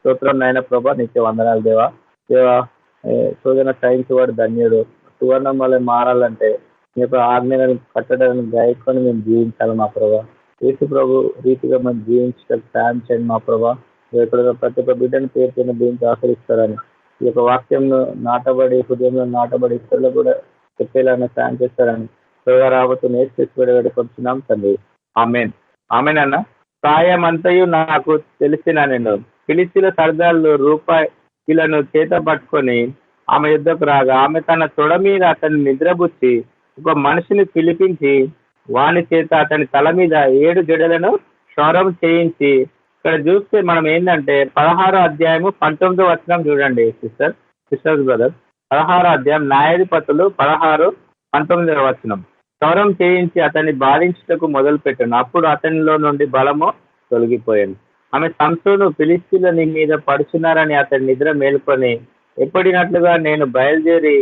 స్తోత్రం నాయన ప్రభా, నీకే వందనాలు దేవా. దేవా, శోధన సైన్స్ వాడు ధన్యుడు. సువర్ణం వల్ల మారాలంటే మీ యొక్క ఆజ్ఞలను కట్టడానికి గాయకొని మేము జీవించాలి మా ప్రభా. యేసు ప్రభు రీతిగా మనం జీవించడానికి సాయం చేయండి మా ప్రభా. ఇక్కడ ప్రతి ఒక్క బిడ్డను పేరుతో దీనికి ఆచరిస్తారని ఈ యొక్క వాక్యంలో నాటబడి హృదయంలో నాటబడి ఇతరులు కూడా చెప్పేలాగా సాయం చేస్తారని త్వరగా రాబోతున్న నేర్చుకొచ్చినాం తండ్రి. ఆమెన్. ఆమెన్ అన్న. సాయమంతయు నాకు తెలిసిన నేను ఫిలిస్తీన్ల సర్దార్లు రూపాయలను చేత పట్టుకొని ఆమె యుద్ధకు రాగా ఆమె తన తొడ మీద అతన్ని నిద్రబుచ్చి ఒక మనిషిని పిలిపించి వాని చేత అతని తల మీద 7 జడలను క్షౌరం చేయించి. ఇక్కడ చూస్తే మనం ఏంటంటే 16వ అధ్యాయము 19వ వచనం చూడండి సిస్టర్స్ బ్రదర్. 16వ అధ్యాయం న్యాయాధిపతులు 16-19వ వచనం. క్షౌరం చేయించి అతన్ని బాధించుటకు మొదలు పెట్టాను. అప్పుడు అతనిలో నుండి బలము తొలగిపోయాను. ఆమె సంసోను ఫిలిస్తీన్ల నీ మీద పడుచున్నారని అతని నిద్ర మేలుకొని ఎప్పటినట్లుగా నేను బయలుదేరి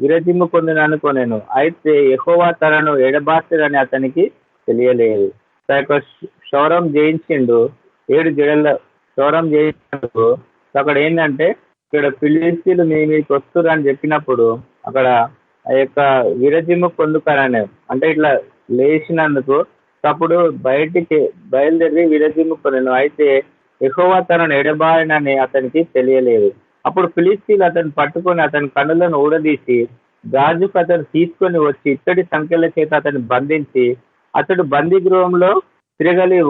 విరజిమ్ము పొందిననుకోనేను. అయితే యెహోవా తనను ఎడబార్చడని అతనికి తెలియలేదు. క్షౌరం చేయించిండు, 7 జడల క్షౌరం చేయించినందుకు అక్కడ ఏంటంటే ఇక్కడ ఫిలిస్తీన్లు మీ మీకు వస్తురని చెప్పినప్పుడు అక్కడ ఆ యొక్క విరజిమ్ము పొందుతారని అంటే ఇట్లా లేచినందుకు అప్పుడు బయటికి బయలుదేరి విరజిమ్ము పొందాను. అయితే యెహోవా తనను ఎడబాయనని అతనికి తెలియలేదు. అప్పుడు ఫిలిస్తీన్లు అతను పట్టుకొని అతని కన్నులను ఊడదీసి గాజుకు అతను తీసుకొని వచ్చి ఇత్తడి సంఖ్యల చేత అతన్ని బంధించి అతడు బందీ గృహంలో తిరగలి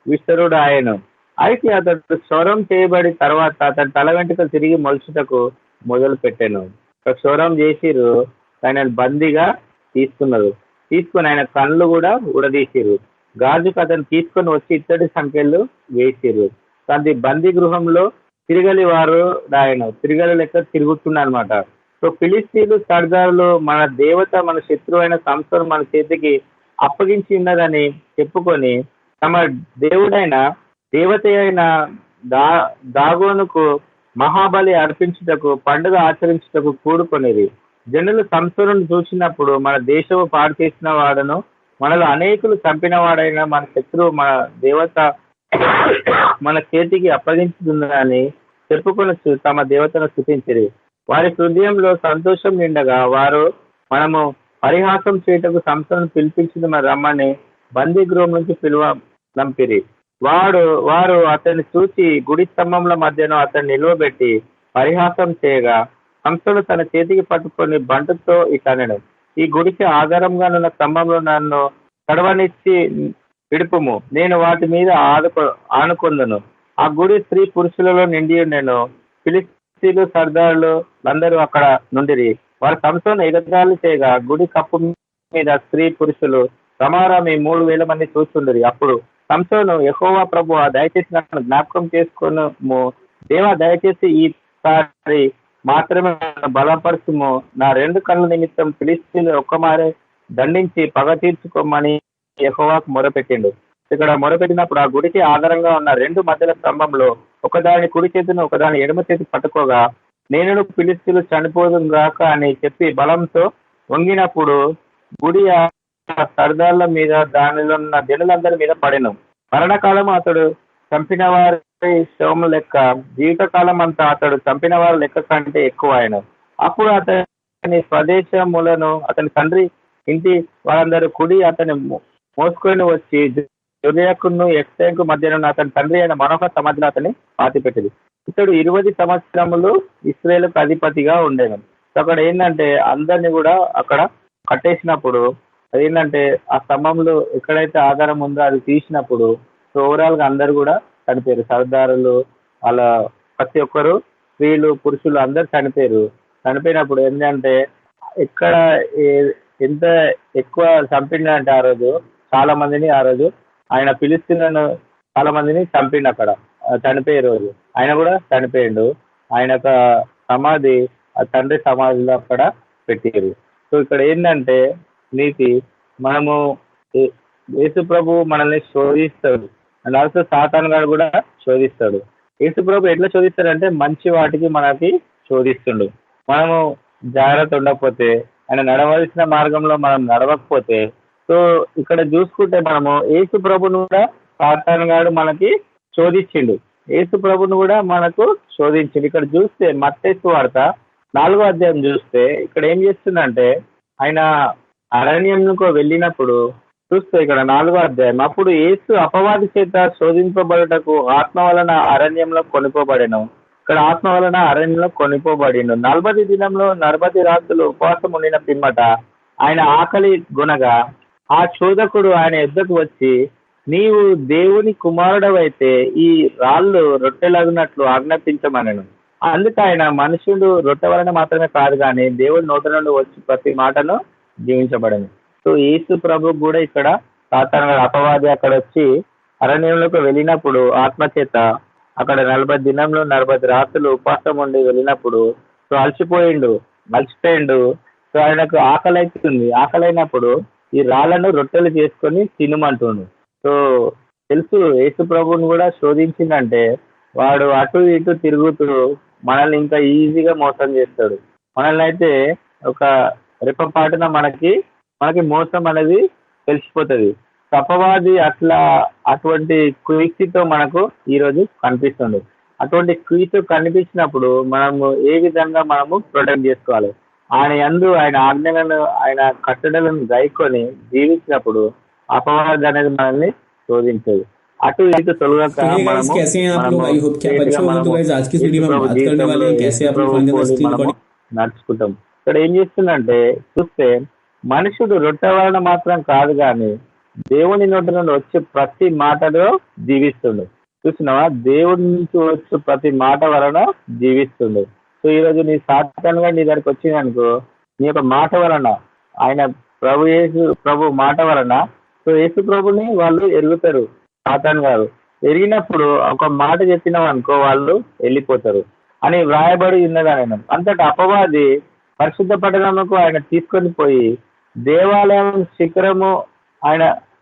విస్తరుడు ఆయను. అయితే అతడు క్షౌరం చేయబడి తర్వాత అతని తల వెంట్రుకలు తిరిగి మొలుచుటకు మొదలు పెట్టాను. క్షౌరం చేసిరు, ఆయన బందీగా తీసుకుని ఆయన కళ్ళు కూడా ఊడదీసిరు. గాజుకు అతను తీసుకొని వచ్చి ఇత్తడి సంఖ్యలు వేసిరు. తండ్రి బందీ గృహంలో తిరగలి వారు ఆయన తిరగలి లెక్క తిరుగుతున్నారు అనమాట. సో ఫిలిస్తీన్లు సర్దారులు మన దేవత మన శత్రువు అయిన సంస్థను మన చేతికి అప్పగించి ఉన్నదని చెప్పుకొని తమ దేవుడైన దేవత అయిన దాగోనుకు మహాబలి అర్పించుటకు పండుగ ఆచరించుటకు కూడుకొనేది. జనులు సంస్థను చూసినప్పుడు మన దేశము పాడు చేసిన వాడను మనలో అనేకులు చంపిన వాడైన మన శత్రువు మన దేవత మన చేతికి అప్పగించుతుందని చెప్పుకొని తమ దేవతను స్తుతించిరి. వారి హృదయంలో సంతోషం నిండగా వారు మనము పరిహాసం చేయటకు సంస్థను పిలిపించింది మన రమ్మని బందీ గృహం నుంచి నంపిరి. వారు అతన్ని చూచి గుడి స్తంభంల మధ్యను అతన్ని నిలువబెట్టి పరిహాసం చేయగా సంస్థను తన చేతికి పట్టుకొని బంటుతో ఇతనను, ఈ గుడికి ఆధారంగా ఉన్న స్తంభంలో నన్ను కడవనిచ్చి విడుపుము, నేను వాటి మీద ఆనుకొందును. ఆ గుడి స్త్రీ పురుషులలో నిండి ఉండెను. ఫిలిస్తీన్లు సర్దారులు అందరూ అక్కడ నుండిరి. వారు సంస్థను ఎగతాళి చేయగా గుడి కప్పు మీద స్త్రీ పురుషులు రమారమి 3000 మంది చూస్తుండరి. అప్పుడు సంసోను, యెహోవా ప్రభువా, దయచేసి నన్ను జ్ఞాపకం చేసుకొనుము. దేవా, దయచేసి ఈసారి మాత్రమే బలపరచుము. నా 2 కళ్ళ నిమిత్తం ఫిలిస్తీన్లు ఒక్కమారే దండించి పగ తీర్చుకోమని యెహోవాకు మొరపెట్టిండు. ఇక్కడ మొరపెట్టినప్పుడు ఆ గుడికి ఆధారంగా ఉన్న 2 మధ్యల స్తంభంలో ఒకదాని కుడి చేతిని ఒకదాని ఎడమ చేతి పట్టుకోగా నేను ఫిలిస్తీన్లు చనిపోదును గాక అని చెప్పి బలంతో వంగినప్పుడు గుడి సర్దార్ల మీద దానిలో ఉన్న జనులందరి మీద పడెను. మరణకాలం అతడు చంపిన వారి శవం లెక్క, జీవితకాలం అంతా అతడు చంపిన వారి లెక్క కంటే ఎక్కువ ఆయన. అప్పుడు అతని స్వదేశములను అతని తండ్రి ఇంటి వారందరూ కుడి అతని మోసుకొని వచ్చి జొర్యాకును ఎక్సైకు మధ్యన అతని తండ్రి అయిన మనోహ సమాధిలో అతన్ని పాతిపెట్టింది. ఇతడు 20 సంవత్సరములు ఇశ్రాయేలుకు అధిపతిగా ఉండేను. అక్కడ ఏంటంటే అందరినీ కూడా అక్కడ కట్టేసినప్పుడు అదేంటంటే ఆ స్తంభంలో ఎక్కడైతే ఆధారం ఉందో అది తీసినప్పుడు ఓవరాల్ గా అందరు కూడా చనిపోయారు. సర్దారులు అలా ప్రతి ఒక్కరు స్త్రీలు పురుషులు అందరు చనిపోయారు. చనిపోయినప్పుడు ఏంటంటే ఎక్కడ ఎంత ఎక్కువ చంపిండంటే ఆ రోజు చాలా మందిని ఆ రోజు ఆయన ఫిలిస్తీన్లను చాలా మందిని చంపిండు. అక్కడ చనిపోయే రోజు ఆయన కూడా చనిపోయిండు. ఆయన యొక్క సమాధి ఆ తండ్రి సమాధిలో అక్కడ పెట్టారు. సో ఇక్కడ ఏంటంటే నీతి మనము యేసు ప్రభు మనల్ని శోధిస్తాడు అండ్ ఆల్సో సాతాను గారు కూడా శోధిస్తాడు. యేసు ప్రభు ఎట్లా శోధిస్తాడంటే మంచి వాటికి మనకి శోధిస్తుండు. మనము జాగ్రత్త ఉండకపోతే ఆయన నడవలసిన మార్గంలో మనం నడవకపోతే సో ఇక్కడ చూసుకుంటే మనము యేసు ప్రభును కూడా సాతాను గారు మనకి శోధించిండు. యేసు ప్రభుని కూడా మనకు శోధించింది. ఇక్కడ చూస్తే మత్తయి సువార్త 4వ అధ్యాయం చూస్తే ఇక్కడ ఏం చేస్తుందంటే, ఆయన అరణ్యంకు వెళ్ళినప్పుడు చూస్తే ఇక్కడ 4వ అధ్యాయం, అప్పుడు యేసు అపవాది చేత శోధింపబడుటకు ఆత్మ వలన అరణ్యంలో కొనిపోబడెను. ఇక్కడ ఆత్మ వలన అరణ్యంలో కొనిపోబడిండు. 40 దినంలో 40 రాత్రులు ఉపవాసం ఉండిన పిమ్మట ఆయన ఆకలి గొనగా ఆ శోధకుడు ఆయన యుద్ధకు వచ్చి, నీవు దేవుని కుమారుడవైతే ఈ రాళ్ళు రొట్టెలగునట్లు ఆజ్ఞాపించమనెను. అందుకు ఆయన, మనుషుడు రొట్టె వలన మాత్రమే కాదు కానీ దేవుడి నోట నుండి వచ్చి ప్రతి మాటను జీవించబడను. సో యేసు ప్రభు కూడా ఇక్కడ సాతాను అపవాది అక్కడ వచ్చి అరణ్యంలోకి వెళ్ళినప్పుడు ఆత్మచేత అక్కడ 40 దినంలో 40 రాత్రులు ఉపవాసం ఉండి వెళ్ళినప్పుడు సో అలసిపోయిండు. సో ఆయనకు ఆకలి అవుతుంది. ఆకలైనప్పుడు ఈ రాళ్లను రొట్టెలు చేసుకొని తినమంటుండు. సో తెలుసు యేసు ప్రభుని కూడా శోధించిందంటే వాడు అటు ఇటు తిరుగుతూ మనల్ని ఇంకా ఈజీగా మోసం చేస్తాడు. మనల్ని అయితే ఒక రెప్పపాటున మనకి మోసం అనేది తెలిసిపోతుంది. అపవాది అటువంటి కుయుక్తితో మనకు ఈరోజు కనిపిస్తుంది. అటువంటి కుయుక్తి కనిపించినప్పుడు మనము ఏ విధంగా మనము ప్రొటెక్ట్ చేసుకోవాలి, ఆయన యందు ఆయన ఆజ్ఞలను ఆయన కట్టడలను గైకొని జీవించినప్పుడు అపవాది అనేది మనల్ని శోధించదు. అటు ఇటు తొలగక నడుచుకుంటాం. ఇక్కడ ఏం చేస్తుందంటే చూస్తే, మనుషుడు రొట్టె వలన మాత్రం కాదు కానీ దేవుని నోటి నుండి వచ్చే ప్రతి మాటలో జీవిస్తుండు. చూసినావా, దేవుడి నుంచి వచ్చే ప్రతి మాట వలన జీవిస్తుండు. సో ఈరోజు నీ సాతానుగా నీ దగ్గరికి వచ్చింది అనుకో, నీ యొక్క మాట వలన, ఆయన ప్రభు మాట వలన సో యేసు ప్రభుని వాళ్ళు ఎరుగుతారు. సాతాను గారు ఎరిగినప్పుడు ఒక మాట చెప్పినాం అనుకో వాళ్ళు వెళ్ళిపోతారు అని వ్రాయబడి ఉన్నది. ఆయన అంతటా అపవాది పరిశుద్ధ పట్టణముకు ఆయన తీసుకొని పోయి దేవాలయం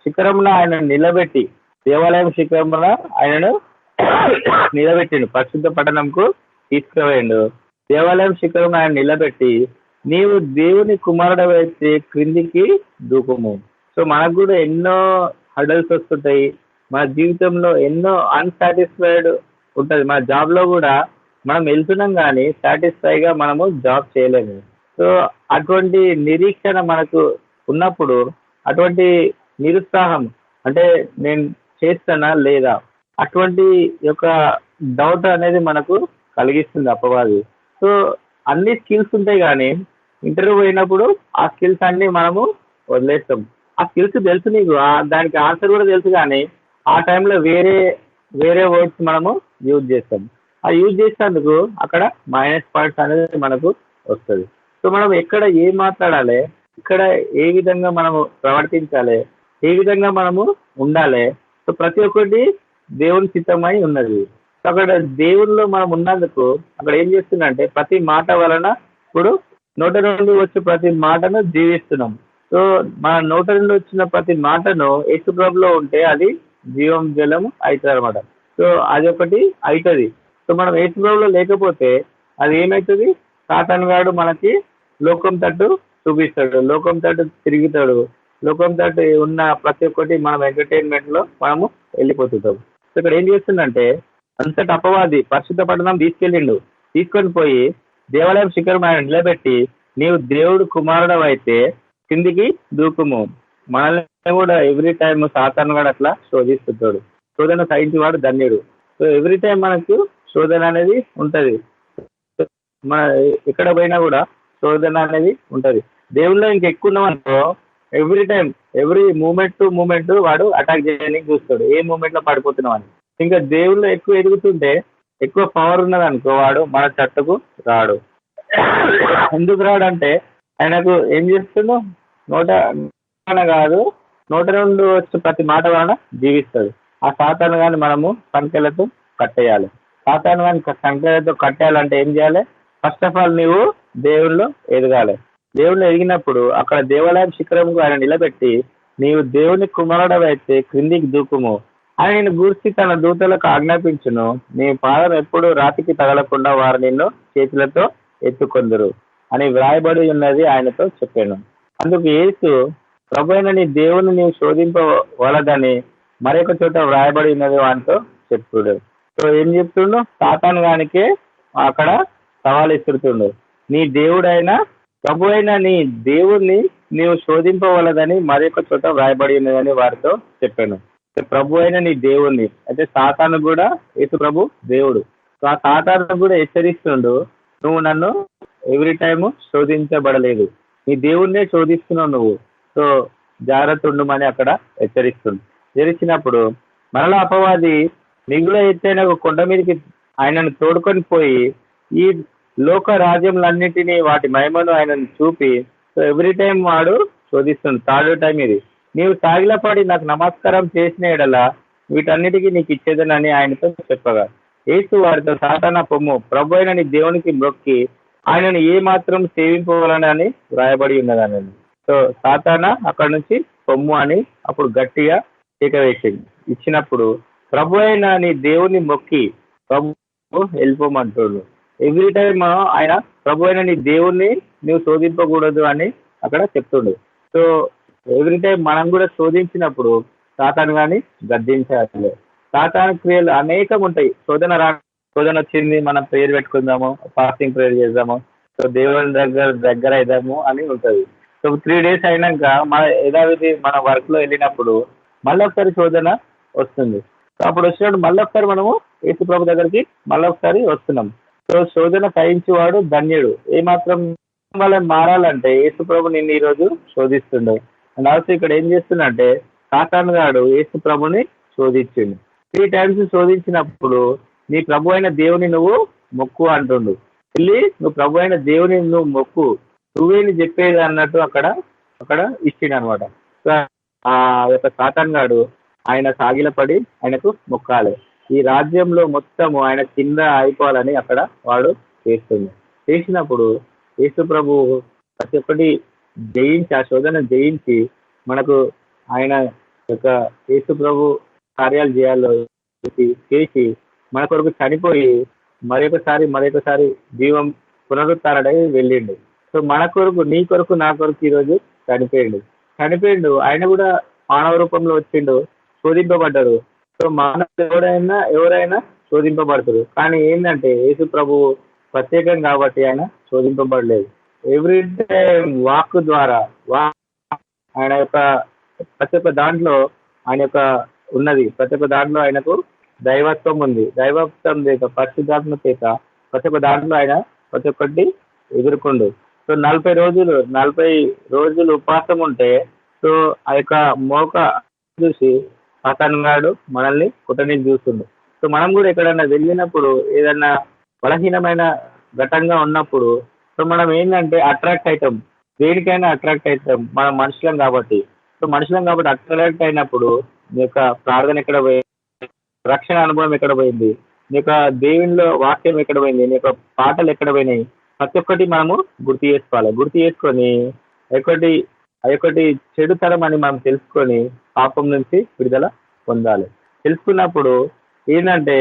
శిఖరమున ఆయన నిలబెట్టి, దేవాలయం శిఖరమున ఆయనను నిలబెట్టిండు. పరిశుద్ధ పట్టణంకు తీసుకుపోయిండు. దేవాలయం శిఖరం ఆయన నిలబెట్టి, నీవు దేవుని కుమారుడవైతే క్రిందికి దూకుము. సో మనకు కూడా ఎన్నో హడల్స్ వస్తుంటాయి. మన జీవితంలో ఎన్నో అన్సాటిస్ఫైడ్ ఉంటుంది. మన జాబ్ లో కూడా మనం వెళ్తున్నాం కానీ సాటిస్ఫైగా మనము జాబ్ చేయలేము. సో అటువంటి నిరీక్షణ మనకు ఉన్నప్పుడు, అటువంటి నిరుత్సాహం అంటే నేను చేస్తానా లేదా అటువంటి యొక్క డౌట్ అనేది మనకు కలిగిస్తుంది అపవాది. సో అన్ని స్కిల్స్ ఉంటాయి కానీ ఇంటర్వ్యూ పోయినప్పుడు ఆ స్కిల్స్ అన్ని మనము వదిలేస్తాం. ఆ స్కిల్స్ తెలుసు నీకు, దానికి ఆన్సర్ కూడా తెలుసు కానీ ఆ టైంలో వేరే వర్డ్స్ మనము యూజ్ చేస్తాం. ఆ యూజ్ చేసేందుకు అక్కడ మైనస్ పాయింట్స్ అనేది మనకు వస్తుంది. సో మనం ఎక్కడ ఏం మాట్లాడాలి, ఇక్కడ ఏ విధంగా మనము ప్రవర్తించాలి, ఏ విధంగా మనము ఉండాలి, సో ప్రతి ఒక్కటి దేవుని చిత్తమై ఉన్నది. సో అక్కడ దేవుల్లో మనం ఉన్నందుకు అక్కడ ఏం చేస్తుందంటే ప్రతి మాట వలన ఇప్పుడు నోట నుండి వచ్చే ప్రతి మాటను జీవిస్తున్నాం. సో మన నోట నుండి వచ్చిన ప్రతి మాటను యేసు ప్రభులో ఉంటే అది జీవం జలం అవుతుంది అనమాట. సో అది ఒకటి అవుతుంది. సో మనం యేసు ప్రభులో లేకపోతే అది ఏమవుతుంది, సాతాను గాడు మనకి లోకం తట్టు చూపిస్తాడు, లోకం తట్టు తిరుగుతాడు, లోకం తట్టు ఉన్న ప్రతి ఒక్కటి మనం ఎంటర్టైన్మెంట్ లో మనము వెళ్ళిపోతుంటాం. సో ఇక్కడ ఏం చేస్తుందంటే అంతటి అపవాది పరిశుద్ధ పట్టణం తీసుకొని పోయి దేవాలయం శిఖరం ఆయన నిలబెట్టి, నీవు దేవుడు కుమారుడు అయితే కిందికి దూకుము. మనల్ని కూడా ఎవ్రీ టైం సాతాను కూడా అట్లా శోధిస్తుంటాడు. శోధన సహించేవాడు ధన్యుడు. సో ఎవ్రీ టైం మనకు శోధన అనేది ఉంటది. మన ఎక్కడ పోయినా కూడా శోధన అనేది ఉంటది. దేవుళ్ళో ఇంకా ఎక్కువ ఉన్నామనుకో every time every moment to moment వాడు అటాక్ చేయడానికి చూస్తాడు, ఏ మూమెంట్ లో పడిపోతున్నాం అని. ఇంకా దేవుళ్ళు ఎక్కువ ఎదుగుతుంటే ఎక్కువ పవర్ ఉన్నది అనుకో వాడు మన చట్టకు రాడు. ఎందుకు రాడు అంటే ఆయనకు ఏం చేస్తుందో నోట కాదు, నోట నుండి వచ్చే ప్రతి మాట వలన జీవిస్తాడు. ఆ సాతాను గాని మనము సంఖ్యలతో కట్టేయాలి. సాతాను గాని సంఖ్యలతో కట్టేయాలంటే ఏం చేయాలి? ఫస్ట్ ఆఫ్ ఆల్ నీవు దేవుళ్ళు ఎదగాలి. దేవుళ్ళు ఎదిగినప్పుడు అక్కడ దేవాలయం శిఖరంకు ఆయన నిలబెట్టి, నీవు దేవుని కుమారుడవైతే క్రిందికి దూకుము, ఆయన గూర్చి తన దూతలకు ఆజ్ఞాపించును, నీ పాదం ఎప్పుడు రాతికి తగలకుండా వారు నిన్ను చేతులతో ఎత్తుకొందురు అని వ్రాయబడి ఉన్నది ఆయనతో చెప్పాను. అందుకు యేసు, ప్రభువైన నీ దేవుని నీవు శోధింపవలదని మరొక చోట వ్రాయబడి ఉన్నది వానితో చెప్పుడు. సో ఏం చెప్తుండు, సాతాను గానికే అక్కడ సవాల్ ఇస్తుండు. నీ దేవుడైన ప్రభు అయిన నీ దేవుణ్ణి నీవు శోధింపవలదని మరొక చోట వ్రాయబడి ఉన్నదని వారితో చెప్పాను. ప్రభు అయిన నీ దేవుణ్ణి అయితే సాతాను కూడా యేసు ప్రభు దేవుడు. సో ఆ సాతాను కూడా హెచ్చరిస్తుండు, నువ్వు నన్ను ఎవ్రీ టైము శోధించబడలేదు, నీ దేవుణ్ణే శోధిస్తున్నావు నువ్వు, సో జాగ్రత్త ఉండమని అక్కడ హెచ్చరిచినప్పుడు మరలా అపవాది మిగుల ఎత్తైన ఒక కొండ మీదకి ఆయనను తోడుకొని పోయి ఈ లోక రాజ్యములన్నిటినీ వాటి మహిమను ఆయనను చూపి సో ఎవ్రీ టైం వాడు శోధిస్తుంది. థర్డ్ టైం ఇది, నీవు సాగిలపడి నాకు నమస్కారం చేసిన ఎడల వీటన్నిటికీ నీకు ఇచ్చేదనని ఆయనతో చెప్పగా యేసు వారితో, సాతానా పొమ్ము, ప్రభు అయిన నీ దేవునికి మొక్కి ఆయనను ఏ మాత్రం సేవింపవలనని వ్రాయబడి ఉన్నదని. సో సాతానా అక్కడ నుంచి పొమ్ము అని అప్పుడు గట్టిగా టీక ఇచ్చినప్పుడు ప్రభు అయిన నీ దేవుని మొక్కి ప్రభు వెళ్ళిపోమంటుడు. ఎవ్రీ టైమ్ ఆయన ప్రభు అయిన నీ దేవుణ్ణి నువ్వు శోధింపకూడదు అని అక్కడ చెప్తుండు. సో ఎవ్రీ టైం మనం కూడా శోధించినప్పుడు సాతాను కానీ గద్దించాలి. సాతాను క్రియలు అనేకం ఉంటాయి. శోధన వచ్చింది, మనం ప్రేయర్ పెట్టుకుందాము, ఫాస్టింగ్ ప్రేయర్ చేద్దాము, సో దేవుని దగ్గర అయిదాము అని ఉంటుంది. సో 3 days అయినాక మన యథావిధి మన వర్క్ లో వెళ్ళినప్పుడు మళ్ళీ ఒకసారి శోధన వస్తుంది. సో అప్పుడు వచ్చినప్పుడు మళ్ళీ ఒకసారి మనము యేసు ప్రభు దగ్గరికి మళ్ళీ ఒకసారి వస్తున్నాం. సో శోధన సహించేవాడు ధన్యుడు. ఏమాత్రం వాళ్ళని మారాలంటే యేసు ప్రభు నిన్ను ఈ రోజు శోధిస్తుండవు. అండ్ ఆల్సో ఇక్కడ ఏం చేస్తున్నంటే సాతాను గాడు యేసు ప్రభుని శోధించిండు. 3 times శోధించినప్పుడు నీ ప్రభు అయిన దేవుని నువ్వు మొక్కు అంటుండు. వెళ్ళి నువ్వు ప్రభు అయిన దేవుని నువ్వు మొక్కు, నువ్వేని చెప్పేది అన్నట్టు అక్కడ ఇచ్చిండు అనమాట. ఆ యొక్క సాతాను గాడు ఆయన సాగిలపడి ఆయనకు మొక్కాలి. ఈ రాజ్యంలో మొత్తము ఆయన కింద అయిపోవాలని అక్కడ వాడు చేసినప్పుడు యేసు ప్రభు ప్రతి ఒక్కటి జయించి, ఆ శోధన జయించి మనకు ఆయన యొక్క యేసు ప్రభు కార్యాలు చేసి మన కొరకు చనిపోయి మరొకసారి జీవం పునరుత్థానుడై వెళ్ళిండు. సో మన కొరకు, నీ కొరకు, నా కొరకు ఈరోజు చనిపోయిండు. ఆయన కూడా మానవ రూపంలో వచ్చిండు, శోధింపబడ్డారు. సో మానవుడు ఎవరైనా శోధింపబడతారు. కానీ ఏంటంటే యేసు ప్రభు ప్రత్యేకం కాబట్టి ఆయన శోధింపబడలేదు. ఎవ్రీ టైం వాక్ ద్వారా ఆయన యొక్క ప్రతి ఒక్క దాంట్లో ఆయన యొక్క ఉన్నది, ప్రతి ఒక్క దాంట్లో ఆయనకు దైవత్వం ఉంది. దైవత్వం చేత, పరిశుద్ధాత్మ చేత ప్రతి ఒక్క దాంట్లో ఆయన ప్రతి ఒక్కటి ఎదుర్కొండు. సో 40 రోజులు ఉపవాసం ఉంటే సో ఆ యొక్క మోక చూసి సాతాను గాడు మనల్ని కుటని చూస్తుండు. సో మనం కూడా ఎక్కడన్నా వెళ్ళినప్పుడు ఏదన్నా బలహీనమైన ఘటంగా ఉన్నప్పుడు సో మనం ఏంటంటే అట్రాక్ట్ అవుతాం, దేనికైనా అట్రాక్ట్ అవుతాం, మనం మనుషులం కాబట్టి. సో మనుషులం కాబట్టి అట్రాక్ట్ అయినప్పుడు నీ యొక్క ప్రార్థన ఎక్కడ పోయింది, రక్షణ అనుభవం ఎక్కడ పోయింది, నీ యొక్క దేవునిలో వాక్యం ఎక్కడ పోయింది, నీ యొక్క పాటలు ఎక్కడ పోయినాయి, ప్రతి ఒక్కటి మనము గుర్తు చేసుకోవాలి. గుర్తు చేసుకొని అదొకటి చెడుతరం అని మనం తెలుసుకొని పాపం నుంచి విడుదల పొందాలి. తెలుసుకున్నప్పుడు ఏంటంటే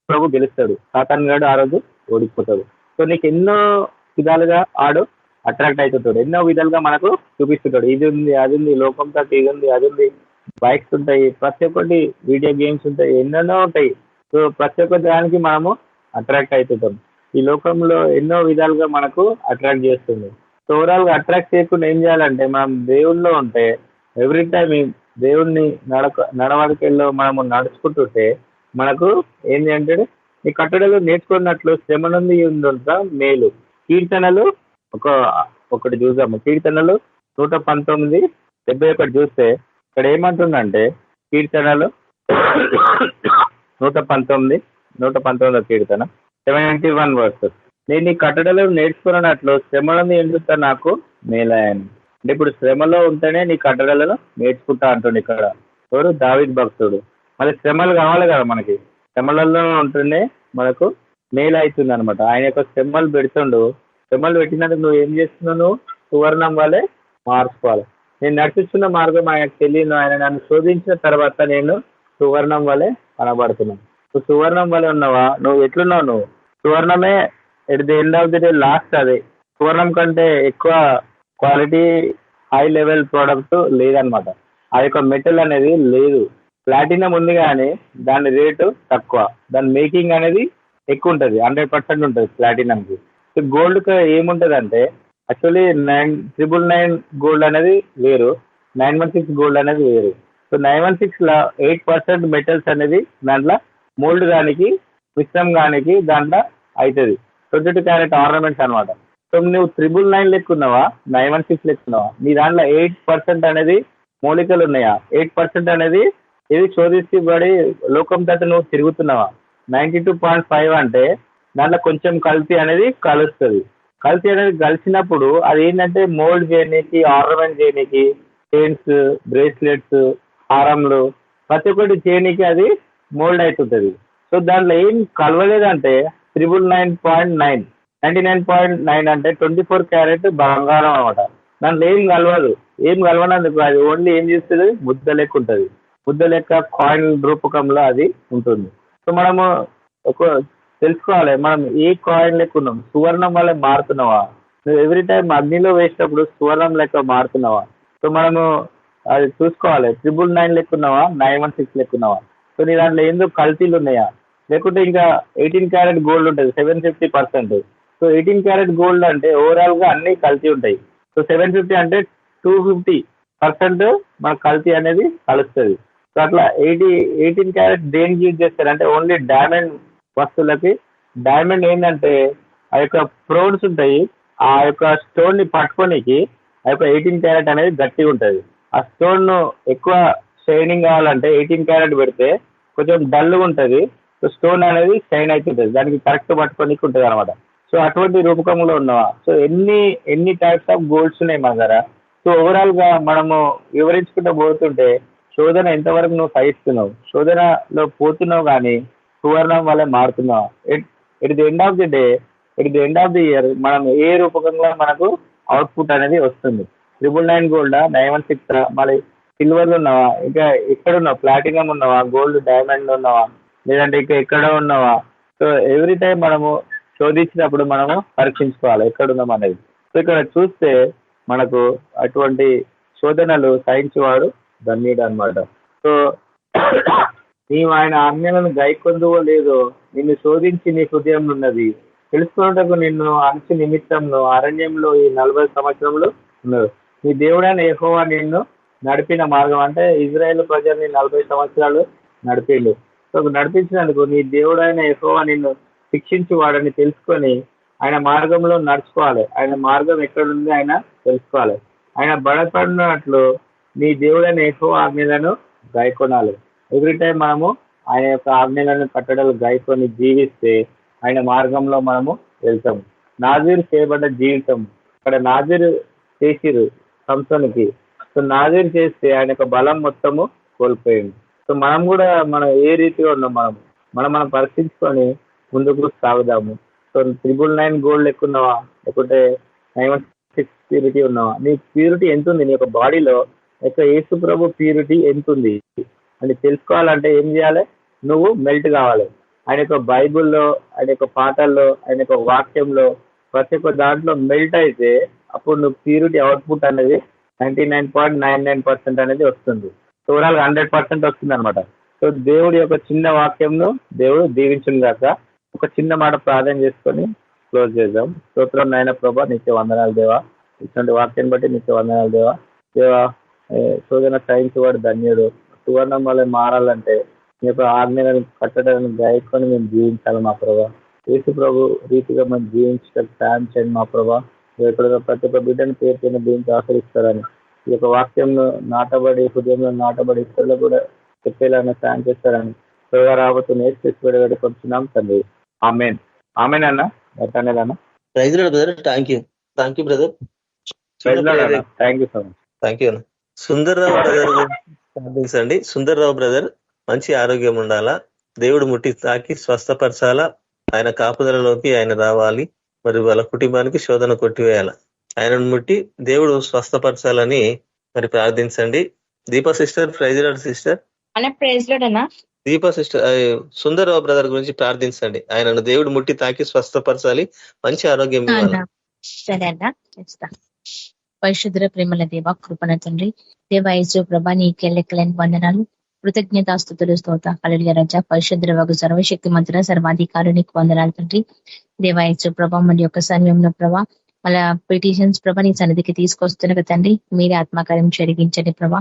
ప్రభు గెలుస్తాడు, సాతాను గాడు ఆ రోజు ఓడిపోతాడు. సో నీకు ఎన్నో విధాలుగా ఆడు అట్రాక్ట్ అవుతుంటాడు, ఎన్నో విధాలుగా మనకు చూపిస్తుంటాడు. ఇది ఉంది, అది ఉంది, లోకంతో ఇది ఉంది, అది ఉంది, బైక్స్ ఉంటాయి, ప్రతి ఒక్కటి వీడియో గేమ్స్ ఉంటాయి, ఎన్నెన్నో ఉంటాయి. సో ప్రతి ఒక్క దానికి మనము అట్రాక్ట్ అవుతుంటాం. ఈ లోకంలో ఎన్నో విధాలుగా మనకు అట్రాక్ట్ చేస్తుంది. సో ఓవరాల్గా అట్రాక్ట్ చేయకుండా ఏం చేయాలంటే మనం దేవుల్లో ఉంటే ఎవ్రీ టైం దేవుణ్ణి నడవడికల్లో మనము నడుచుకుంటుంటే మనకు ఏంటి అంటే ఈ కట్టడలు నేర్చుకున్నట్లు శ్రమ నుండి ఉండుట మేలు. కీర్తనలు ఒకటి చూసాము, కీర్తనలు 119:71 చూస్తే ఇక్కడ ఏమంటుందంటే కీర్తనలు 119 కీర్తన 71 verses, నేను ఈ కట్టడలు నేర్చుకున్నట్లు శ్రమలను ఎందుకు నాకు మేలాయని. అంటే ఇప్పుడు శ్రమలో ఉంటేనే నీ కట్టడలను నేర్చుకుంటా అంటుండే ఇక్కడ ఎవరు, దావీదు భక్తుడు. మళ్ళీ శ్రమలు కావాలి కదా మనకి, శ్రమలలో ఉంటేనే మనకు మేలు అవుతుంది అనమాట. ఆయన యొక్క శ్రమలు పెడుతుండు, శ్రమలు పెట్టినందుకు నువ్వు ఏం చేస్తున్నావు, నువ్వు సువర్ణం వల్లే మార్చుకోవాలి. నేను నడిపిస్తున్న మార్గం ఆయనకు తెలియను, ఆయన నన్ను శోధించిన తర్వాత నేను సువర్ణం వల్లే కనబడుతున్నాను. నువ్వు సువర్ణం వల్లే ఉన్నావా, నువ్వు ఎట్లున్నావు, నువ్వు సువర్ణమే at the end of the day last. అదే సువర్ణం కంటే ఎక్కువ క్వాలిటీ హై లెవెల్ ప్రోడక్ట్ లేదనమాట. ఆ యొక్క మెటల్ అనేది లేదు. ప్లాటినం ఉంది కానీ దాని రేటు తక్కువ, దాని మేకింగ్ అనేది ఎక్కువ ఉంటుంది, 100% ఉంటుంది ప్లాటినంకి. సో గోల్డ్కి ఏముంటుంది అంటే యాక్చువల్లీ 999 గోల్డ్ అనేది వేరు, 916 గోల్డ్ అనేది వేరు. సో 916లో 8% మెటల్స్ అనేది దాంట్లో మోల్డ్ గానికి మిశ్రమం గానికి దాంట్లో అవుతుంది. 22 క్యారెట్ ఆర్నమెంట్స్ అనమాట. సో నువ్వు 999 లెక్కున్నావా 916 లెక్కున్నావా, నీ దాంట్లో 8% అనేది మూలికలు ఉన్నాయా, 8% అనేది ఇది శోధించబడి లోకం తట్టు నువ్వు తిరుగుతున్నావా. 92.5 అంటే దాంట్లో కొంచెం కల్తీ అనేది కలుస్తుంది. కల్తీ అనేది కలిసినప్పుడు అది ఏంటంటే మోల్డ్ చేయడానికి, ఆర్నమెంట్ చేయడానికి, చైన్స్, బ్రేస్లెట్స్, హారంలు ప్రతి ఒక్కటి చేయడానికి అది మోల్డ్ అవుతుంటుంది. సో దాంట్లో ఏం కలవలేదంటే 999.9, 99.9 అంటే 24 క్యారెట్ బంగారం అనమాట. దాంట్లో ఏం కలవదు. ఏం కలవనందుకు అది ఓన్లీ ఏం చేస్తుంది, ముద్ద లెక్క ఉంటుంది. ముద్ద లెక్క కాయిన్ రూపకంలో అది ఉంటుంది. సో మనము ఒక తెలుసుకోవాలి, మనం ఏ కాయిన్ లెక్క ఉన్నాం. సువర్ణం వల్ల మారుతున్నావా, నువ్వు ఎవ్రీ టైం అగ్నిలో వేసినప్పుడు సువర్ణం లెక్క మారుతున్నావా. సో మనము అది చూసుకోవాలి. 999 లెక్క ఉన్నావా, 916 లెక్క ఉన్నావా. సో నీ దాంట్లో ఎందుకు కల్తీలు ఉన్నాయా, లేకుంటే ఇంకా 18 క్యారెట్ గోల్డ్ ఉంటుంది 750%. సో 18 క్యారెట్ గోల్డ్ అంటే ఓవరాల్గా అన్ని కల్తీ ఉంటాయి. సో 750 అంటే 250% మన కల్తీ అనేది కలుస్తుంది. సో అట్లా 18 క్యారెట్ దేనికి యూజ్ చేస్తారు అంటే ఓన్లీ డైమండ్ వస్తువులకి. డైమండ్ ఏంటంటే ఆ యొక్క ప్రోడ్స్ ఉంటాయి, ఆ యొక్క స్టోన్ ని పట్టుకోనికి ఆ యొక్క 18 క్యారెట్ అనేది గట్టిగా ఉంటుంది. ఆ స్టోన్ ను ఎక్కువ షైనింగ్ కావాలంటే 18 క్యారెట్ పెడితే కొంచెం డల్గా ఉంటుంది. సో స్టోన్ అనేది షైన్ అవుతుంటుంది, దానికి కరెక్ట్ పట్టుకోనికి ఉంటుంది అనమాట. సో అటువంటి రూపకంలో ఉన్నవా. సో ఎన్ని టైప్స్ ఆఫ్ గోల్డ్స్ ఉన్నాయి మన దగ్గర. సో ఓవరాల్ గా మనము వివరించుకుంటూ పోతుంటే శోధన ఎంతవరకు నువ్వు సహిస్తున్నావు, శోధనలో పోతున్నావు కానీ సువర్ణం వల్ల మారుతున్నావు. At the end of the day, at the end of the year మనం ఏ రూపకంగా మనకు అవుట్పుట్ అనేది వస్తుంది. 999 గోల్డా, 916 మళ్ళీ సిల్వర్లు ఉన్నావా, ఇంకా ఎక్కడ ఉన్నావు, ప్లాటినం ఉన్నావా, గోల్డ్ డైమండ్ ఉన్నావా, లేదంటే ఇంకా ఎక్కడ ఉన్నావా. సో ఎవ్రీ టైం మనము శోధించినప్పుడు మనము పరీక్షించుకోవాలి ఎక్కడున్నాం అనేది. సో ఇక్కడ చూస్తే మనకు అటువంటి శోధనలు సహించేవాడు ధన్యుడు అనమాట. సో నీవు ఆయన ఆజ్ఞలను గైకొందువో లేదో నిన్ను శోధించి నీ హృదయం ఉన్నది తెలుసుకున్నటకు నిన్ను అంచు నిమిత్తంలో అరణ్యంలో ఈ 40 సంవత్సరంలో ఉన్నారు. నీ దేవుడైన యెహోవా నిన్ను నడిపిన మార్గం అంటే ఇజ్రాయేల్ ప్రజల్ని 40 సంవత్సరాలు నడిపిండు. సో నడిపించినందుకు నీ దేవుడైన యెహోవా నిన్ను శిక్షించి వాడని తెలుసుకొని ఆయన మార్గంలో నడుచుకోవాలి. ఆయన మార్గం ఎక్కడుంది ఆయన తెలుసుకోవాలి. ఆయన బలపడినట్లు నీ దేవుడైన యెహోవా ఆజ్ఞలను గాయకొనాలి. ఎవ్రీ టైం మనము ఆయన యొక్క ఆజ్ఞలను కట్టడలు గాయకొని జీవిస్తే ఆయన మార్గంలో మనము వెళ్తాము. నాజీరు చేయబడ్డ జీవితం, అక్కడ నాజీరు చేసిరు సంసోనుకి. సో నాజీరు చేస్తే ఆయన యొక్క బలం మొత్తము కోల్పోయింది. సో మనం కూడా మనం ఏ రీతిగా ఉన్నాం మనం పరీక్షించుకొని ముందుకు సాగుదాము. సో 999 గోల్డ్ ఎక్కున్నావా, లేకుంటే 916 ప్యూరిటీ ఉన్నావా, నీ ప్యూరిటీ ఎంత ఉంది, నీ యొక్క బాడీలో యొక్క యేసు ప్రభు ప్యూరిటీ ఎంత ఉంది అని తెలుసుకోవాలంటే ఏం చేయాలి, నువ్వు మెల్ట్ కావాలి. ఆయన యొక్క బైబుల్లో, ఆయన యొక్క పాటల్లో, ఆయన యొక్క వాక్యంలో ప్రతి ఒక్క దాంట్లో మెల్ట్ అయితే అప్పుడు నువ్వు ప్యూరిటీ అవుట్పుట్ అనేది 99.99% అనేది వస్తుంది. ఓవరాల్ 100% వస్తుంది అనమాట. సో దేవుడి యొక్క చిన్న వాక్యంను దేవుడు దీవించును గాక. ఒక చిన్న మాట ప్రార్థన చేసుకొని క్లోజ్ చేద్దాం. స్తోత్రం నాయన ప్రభా, నీకే వందనాలు దేవా. ఇటువంటి వాక్యాన్ని బట్టి నీకే వందనాలు దేవా. దేవా శోధన సైన్స్ వాడు ధన్యుడు. సువర్ణం వల్ల మారాలంటే మీ యొక్క ఆజ్ఞలను కట్టడాన్ని గాయకొని మేము జీవించాలి మా ప్రభా. యేసు ప్రభు రీతిగా మేము జీవించడానికి సాయం చేయండి మా ప్రభా. ఇక్కడ ప్రతి ఒక్క బిడ్డను పేరుతో దీనికి ఆచరిస్తారని ఈ యొక్క వాక్యంలో నాటబడి హృదయంలో నాటబడి ఇతరులు కూడా చెప్పేలాగా సాయం చేస్తారని త్వరగా రాబోతున్న నేర్చుకొచ్చున్నాం తండ్రి. ఆమెన్. ఆమెన్ అన్న అన్న. Thank you brother. Thank you so much. Thank you అన్న. సుందర్రావు బ్రదర్ ప్రార్థించండి. సుందర్రావు బ్రదర్ మంచి ఆరోగ్యం ఉండాలా, దేవుడు ముట్టి తాకి స్వస్థపరచాలా, ఆయన కాపుదలలోకి ఆయన రావాలి, మరి వాళ్ళ కుటుంబానికి శోధన కొట్టివేయాల, ఆయనను ముట్టి దేవుడు స్వస్థపరచాలని మరి ప్రార్థించండి. Deepa sister, praise lord sister. Deepa sister Sundarrao brother గురించి ప్రార్థించండి. ఆయనను దేవుడు ముట్టి తాకి స్వస్థపరచాలి, మంచి ఆరోగ్యం ఇవ్వాలి. సరే అన్నా, చేస్తా. పరిశుద్ర ప్రేమల దేవ, కృపణ తండ్రి, దేవ యేసు ప్రభా, నీకే లెక్కలేని వందనాలు. కృతజ్ఞతాస్తుతులు స్తోత్ర హల్లెలూయా రాజా పరిశుద్ధ వగు సర్వశక్తి మంత్ర సర్వాధికారు నీకు వందనాలు తండ్రి. దేవాయసు ప్రభా మన యొక్క సమయంలో ప్రభా మళ్ళా పిటిషన్స్ ప్రభా నీ సన్నిధికి తీసుకొస్తున్న తండ్రి మీరే ఆత్మకార్యం జరిగించండి ప్రభా.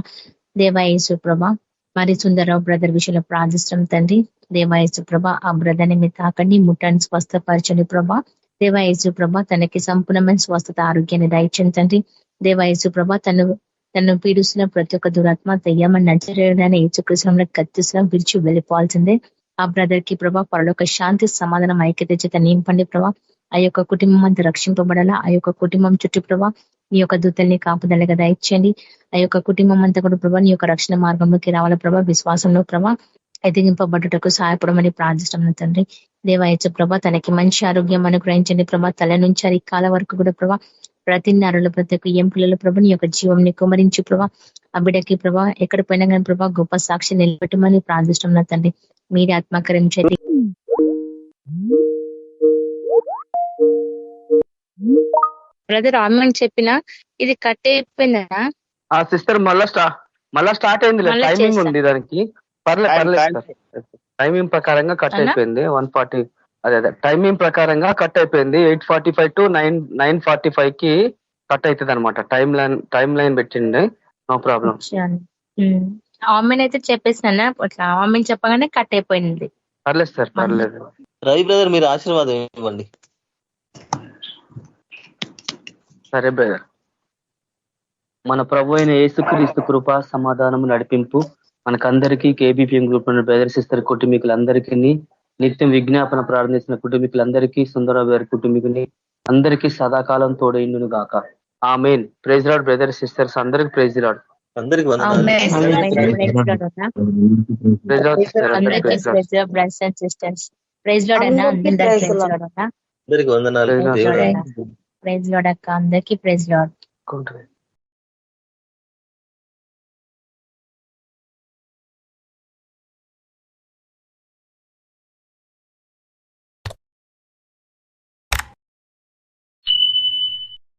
దేవాయేసు ప్రభా మరి సుందరరావు బ్రదర్ విషయంలో ప్రార్థిస్తాం తండ్రి. దేవాయేసు ప్రభా ఆ బ్రదర్ ని మీరు తాకండి, ముట్టండి, స్వస్థపరచండి ప్రభా. దేవాయేసు ప్రభా తనకి సంపూర్ణమైన స్వస్థత ఆరోగ్యాన్ని దయచండి తండ్రి. దేవాయేసు ప్రభా తను పీడిస్తున్న ప్రతి ఒక్క దురాత్మ దెయ్యమని నడిచేయడాన్ని ఏచుకృష్ణంలో కత్తిస్తున్నా విడిచి వెళ్ళిపోవాల్సిందే. ఆ బ్రదర్ కి ప్రభా పరలోక శాంతి సమాధానం ఐక్యత చేత నింపండి ప్రభా. ఆ యొక్క కుటుంబం అంతా రక్షింపబడాలా. ఆ యొక్క కుటుంబం చుట్టూ ప్రభా నీ యొక్క దూతల్ని కాపుదలగా దయచేయండి. ఆ యొక్క కుటుంబం అంతా కూడా ప్రభా నీ యొక్క రక్షణ మార్గంలోకి రావాల ప్రభా. విశ్వాసంలో ప్రభా ఎదిగింపబడుటకు సహాయపడమని ప్రార్థిస్తాం తండ్రి. దేవాయచ ప్రభా తనకి మంచి ఆరోగ్యం అనుగ్రహించండి ప్రభా. తల నుంచి అరికాల వరకు కూడా ప్రభా ప్రతి నరుల ప్రతి ఒక్క ఎంపికల ప్రభా నీ యొక్క జీవంని కుమరించి ప్రభా ఆ బిడ్డకి ప్రభా ఎక్కడ పోయినా కానీ ప్రభా గొప్ప సాక్షి నిలబెట్టమని ప్రార్థిస్తాం తండ్రి. మీరే ఆత్మకార్యం చేతి బ్రదర్ ఆమె చెప్పిన ఇది కట్ అయిపోయిందా సిస్టర్? మళ్ళా స్టార్ట్ అయింది. టైమింగ్ ఉంది దానికి. పర్లేదు టైమింగ్ ప్రకారంగా కట్ అయిపోయింది. 140 అదే టైమింగ్ ప్రకారంగా కట్ అయిపోయింది. 8:45 to 9:45 కి కట్ అవుతుంది అనమాట. టైం లైన్ పెట్టిండే. No problem. ఆమెన్ అయితే చెప్పేసిన ఆమెన్ చెప్పగానే కట్ అయిపోయింది. పర్లేదు సార్, పర్లేదు. రవి బ్రదర్ మీరు ఆశీర్వాదం ఇవ్వండి. సరే బ్రదర్. మన ప్రభు అయిన యేసుక్రీస్తు కృప సమాధానం నడిపింపు మనకందరికీ కేబీపీఎం గ్రూప్ ఉన్న బ్రదర్ సిస్టర్ కుటుంబీకులందరికీ, నిత్యం విజ్ఞాపన ప్రార్థించిన కుటుంబీకులందరికీ, సుందరరావు గారి కుటుంబీకుని అందరికీ సదాకాలం తోడైండును గాక. ఆమేన్. ప్రైజ్ లార్డ్ బ్రదర్ సిస్టర్స్, అందరికి ప్రైజ్ లార్డ్. అందరికి వందనాలు. ప్రైజ్ లార్డ్ అక్క, అందరికీ ప్రైజ్ లార్డ్.